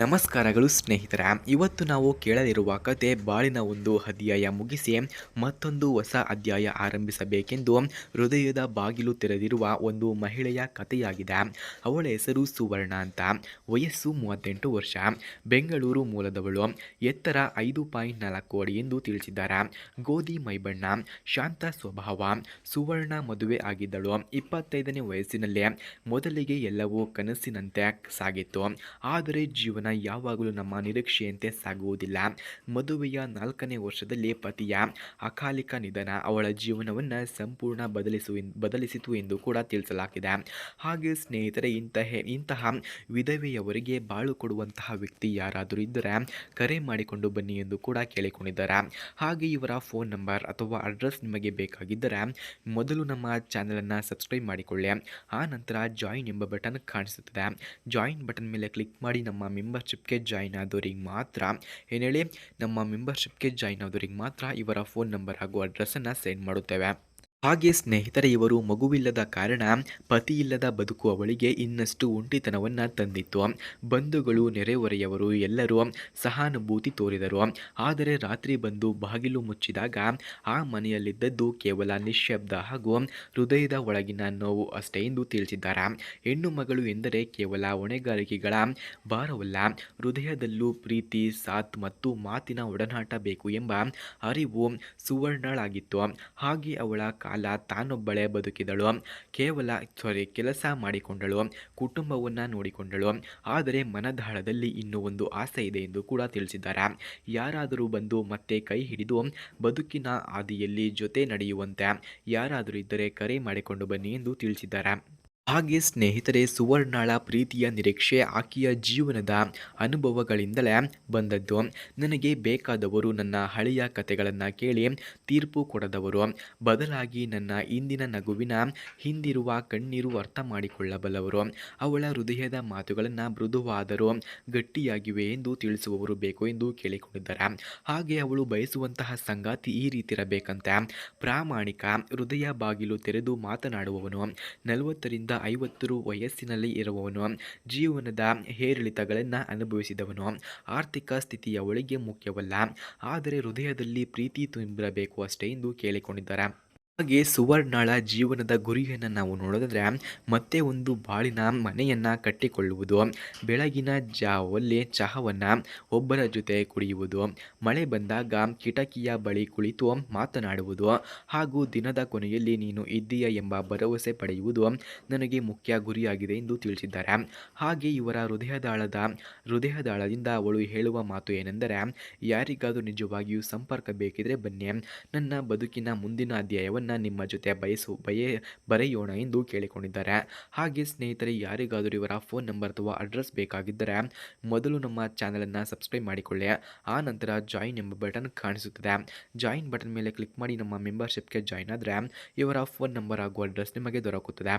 ನಮಸ್ಕಾರಗಳು ಸ್ನೇಹಿತರೆ. ಇವತ್ತು ನಾವು ಕೇಳಲಿರುವ ಕತೆ ಬಾಳಿನ ಒಂದು ಅಧ್ಯಾಯ ಮುಗಿಸಿ ಮತ್ತೊಂದು ಹೊಸ ಅಧ್ಯಾಯ ಆರಂಭಿಸಬೇಕೆಂದು ಹೃದಯದ ಬಾಗಿಲು ತೆರೆದಿರುವ ಒಂದು ಮಹಿಳೆಯ ಕಥೆಯಾಗಿದೆ. ಅವಳ ಹೆಸರು ಸುವರ್ಣ ಅಂತ. ವಯಸ್ಸು 38 ವರ್ಷ. ಬೆಂಗಳೂರು ಮೂಲದವಳು. ಎತ್ತರ 5.4 ಅಡಿ ಎಂದು ತಿಳಿಸಿದ್ದಾರೆ. ಗೋಧಿ ಮೈಬಣ್ಣ, ಶಾಂತ ಸ್ವಭಾವ. ಸುವರ್ಣ ಮದುವೆ ಆಗಿದ್ದಳು 25ನೇ ವಯಸ್ಸಿನಲ್ಲೇ. ಮೊದಲಿಗೆ ಎಲ್ಲವೂ ಕನಸಿನಂತೆ ಸಾಗಿತ್ತು. ಆದರೆ ಜೀವನ ಯಾವಾಗಲೂ ನಮ್ಮ ನಿರೀಕ್ಷೆಯಂತೆ ಸಾಗುವುದಿಲ್ಲ. ಮದುವೆಯ 4ನೇ ವರ್ಷದಲ್ಲಿ ಪತಿಯ ಅಕಾಲಿಕ ನಿಧನ ಅವಳ ಜೀವನವನ್ನು ಸಂಪೂರ್ಣ ಬದಲಿಸಿತು ಎಂದು ಕೂಡ ತಿಳಿಸಲಾಗಿದೆ. ಹಾಗೆ ಸ್ನೇಹಿತರೆ, ಇಂತಹ ವಿಧವೆಯವರಿಗೆ ಬಾಳು ಕೊಡುವಂತಹ ವ್ಯಕ್ತಿ ಯಾರಾದರೂ ಇದ್ದರೆ ಕರೆ ಮಾಡಿಕೊಂಡು ಬನ್ನಿ ಎಂದು ಕೂಡ ಕೇಳಿಕೊಂಡಿದ್ದಾರೆ. ಹಾಗೆ ಇವರ ಫೋನ್ ನಂಬರ್ ಅಥವಾ ಅಡ್ರೆಸ್ ನಿಮಗೆ ಬೇಕಾಗಿದ್ದರೆ ಮೊದಲು ನಮ್ಮ ಚಾನಲನ್ನು ಸಬ್ಸ್ಕ್ರೈಬ್ ಮಾಡಿಕೊಳ್ಳಿ. ಆ ನಂತರ ಜಾಯಿನ್ ಎಂಬ ಬಟನ್ ಕಾಣಿಸುತ್ತದೆ. ಜಾಯಿನ್ ಬಟನ್ ಮೇಲೆ ಕ್ಲಿಕ್ ಮಾಡಿ ನಮ್ಮ ಮೆಂಬರ್ಶಿಪ್ಗೆ ಜಾಯಿನ್ ಆದವರಿಗೆ ಮಾತ್ರ ಇವರ ಫೋನ್ ನಂಬರ್ ಹಾಗೂ ಅಡ್ರೆಸ್ಸನ್ನು ಸೆಂಡ್ ಮಾಡುತ್ತೇವೆ. ಹಾಗೆ ಸ್ನೇಹಿತರೆ, ಇವರು ಮಗುವಿಲ್ಲದ ಕಾರಣ ಪತಿಯಿಲ್ಲದ ಬದುಕು ಅವಳಿಗೆ ಇನ್ನಷ್ಟು ಒಂಟಿತನವನ್ನು ತಂದಿತ್ತು. ಬಂಧುಗಳು, ನೆರೆಹೊರೆಯವರು ಎಲ್ಲರೂ ಸಹಾನುಭೂತಿ ತೋರಿದರು. ಆದರೆ ರಾತ್ರಿ ಬಂದು ಬಾಗಿಲು ಮುಚ್ಚಿದಾಗ ಆ ಮನೆಯಲ್ಲಿದ್ದದ್ದು ಕೇವಲ ನಿಶ್ಶಬ್ದ ಹಾಗೂ ಹೃದಯದ ಒಳಗಿನ ನೋವು ಅಷ್ಟೇ ಎಂದು ತಿಳಿಸಿದ್ದಾರೆ. ಹೆಣ್ಣು ಮಗಳು ಎಂದರೆ ಕೇವಲ ಹೊಣೆಗಾರಿಕೆಗಳ ಭಾರವಲ್ಲ, ಹೃದಯದಲ್ಲೂ ಪ್ರೀತಿ, ಸಾಥ್ ಮತ್ತು ಮಾತಿನ ಒಡನಾಟ ಬೇಕು ಎಂಬ ಅರಿವು ಸುವರ್ಣಳಾಗಿತ್ತು. ಹಾಗೆ ಅವಳ ಕಾಲ ತಾನೊಬ್ಬಳೇ ಬದುಕಿದಳು. ಕೆಲಸ ಮಾಡಿಕೊಂಡಳು, ಕುಟುಂಬವನ್ನು ನೋಡಿಕೊಂಡಳು. ಆದರೆ ಮನದಾಳದಲ್ಲಿ ಇನ್ನೂ ಒಂದು ಆಸೆ ಇದೆ ಎಂದು ಕೂಡ ತಿಳಿಸಿದ್ದಾರೆ. ಯಾರಾದರೂ ಬಂದು ಮತ್ತೆ ಕೈ ಹಿಡಿದು ಬದುಕಿನ ಹಾದಿಯಲ್ಲಿ ಜೊತೆ ನಡೆಯುವಂತೆ ಯಾರಾದರೂ ಇದ್ದರೆ ಕರೆ ಮಾಡಿಕೊಂಡು ಬನ್ನಿ ಎಂದು ತಿಳಿಸಿದ್ದಾರೆ. ಹಾಗೆ ಸ್ನೇಹಿತರೆ, ಸುವರ್ಣಳ ಪ್ರೀತಿಯ ನಿರೀಕ್ಷೆ ಆಕೆಯ ಜೀವನದ ಅನುಭವಗಳಿಂದಲೇ ಬಂದದ್ದು. ನನಗೆ ಬೇಕಾದವರು ನನ್ನ ಹಳೆಯ ಕಥೆಗಳನ್ನು ಕೇಳಿ ತೀರ್ಪು ಕೊಡದವರು, ಬದಲಾಗಿ ನನ್ನ ಇಂದಿನ ನಗುವಿನ ಹಿಂದಿರುವ ಕಣ್ಣೀರು ಅರ್ಥ ಮಾಡಿಕೊಳ್ಳಬಲ್ಲವರು. ಅವಳ ಹೃದಯದ ಮಾತುಗಳನ್ನು ಮೃದುವಾದರೂ ಗಟ್ಟಿಯಾಗಿವೆ ಎಂದು ತಿಳಿಸುವವರು ಬೇಕು ಎಂದು ಕೇಳಿಕೊಂಡಿದ್ದಾರೆ. ಹಾಗೆ ಅವಳು ಬಯಸುವಂತಹ ಸಂಗಾತಿ ಈ ರೀತಿ ಇರಬೇಕಂತೆ: ಪ್ರಾಮಾಣಿಕ, ಹೃದಯ ಬಾಗಿಲು ತೆರೆದು ಮಾತನಾಡುವವನು, 40ರಿಂದ 50 ವಯಸ್ಸಿನಲ್ಲಿ ಇರುವವನು, ಜೀವನದ ಏರಿಳಿತಗಳನ್ನು ಅನುಭವಿಸಿದವನು. ಆರ್ಥಿಕ ಸ್ಥಿತಿ ಅವಳಿಗೆ ಮುಖ್ಯವಲ್ಲ, ಆದರೆ ಹೃದಯದಲ್ಲಿ ಪ್ರೀತಿ ತುಂಬಿರಬೇಕು ಅಷ್ಟೇ ಎಂದು ಕೇಳಿಕೊಂಡಿದ್ದಾರೆ. ಹಾಗೆ ಸುವರ್ಣಳ ಜೀವನದ ಗುರಿಯನ್ನು ನಾವು ನೋಡಿದ್ರೆ ಮತ್ತೆ ಒಂದು ಬಾಳಿನ ಮನೆಯನ್ನು ಕಟ್ಟಿಕೊಳ್ಳುವುದು, ಬೆಳಗಿನ ಜಾವಲ್ಲಿ ಚಹಾವನ್ನು ಒಬ್ಬರ ಜೊತೆ ಕುಡಿಯುವುದು, ಮಳೆ ಬಂದಾಗ ಕಿಟಕಿಯ ಬಳಿ ಕುಳಿತು ಮಾತನಾಡುವುದು ಹಾಗೂ ದಿನದ ಕೊನೆಯಲ್ಲಿ ನೀನು ಇದ್ದೀಯ ಎಂಬ ಭರವಸೆ ಪಡೆಯುವುದು ನನಗೆ ಮುಖ್ಯ ಗುರಿಯಾಗಿದೆ ಎಂದು ತಿಳಿಸಿದ್ದಾರೆ. ಹಾಗೆ ಇವರ ಹೃದಯದಾಳದಿಂದ ಅವಳು ಹೇಳುವ ಮಾತು ಏನೆಂದರೆ: ಯಾರಿಗಾದರೂ ನಿಜವಾಗಿಯೂ ಸಂಪರ್ಕ ಬೇಕಿದ್ರೆ ಬನ್ನಿ, ನನ್ನ ಬದುಕಿನ ಮುಂದಿನ ಅಧ್ಯಾಯವನ್ನು ನಿಮ್ಮ ಜೊತೆ ಬರೆಯೋಣ ಎಂದು ಕೇಳಿಕೊಂಡಿದ್ದಾರೆ. ಹಾಗೆ ಸ್ನೇಹಿತರೆ, ಯಾರಿಗಾದರೂ ಇವರ ಫೋನ್ ನಂಬರ್ ಅಥವಾ ಅಡ್ರೆಸ್ ಬೇಕಾಗಿದ್ದರೆ ಮೊದಲು ನಮ್ಮ ಚಾನಲನ್ನು ಸಬ್ಸ್ಕ್ರೈಬ್ ಮಾಡಿಕೊಳ್ಳಿ. ಆ ನಂತರ ಜಾಯಿನ್ ಎಂಬ ಬಟನ್ ಕಾಣಿಸುತ್ತದೆ. ಜಾಯಿನ್ ಬಟನ್ ಮೇಲೆ ಕ್ಲಿಕ್ ಮಾಡಿ ನಮ್ಮ ಮೆಂಬರ್ಶಿಪ್ಗೆ ಜಾಯಿನ್ ಆದರೆ ಇವರ ಫೋನ್ ನಂಬರ್ ಹಾಗೂ ಅಡ್ರೆಸ್ ನಿಮಗೆ ದೊರಕುತ್ತದೆ.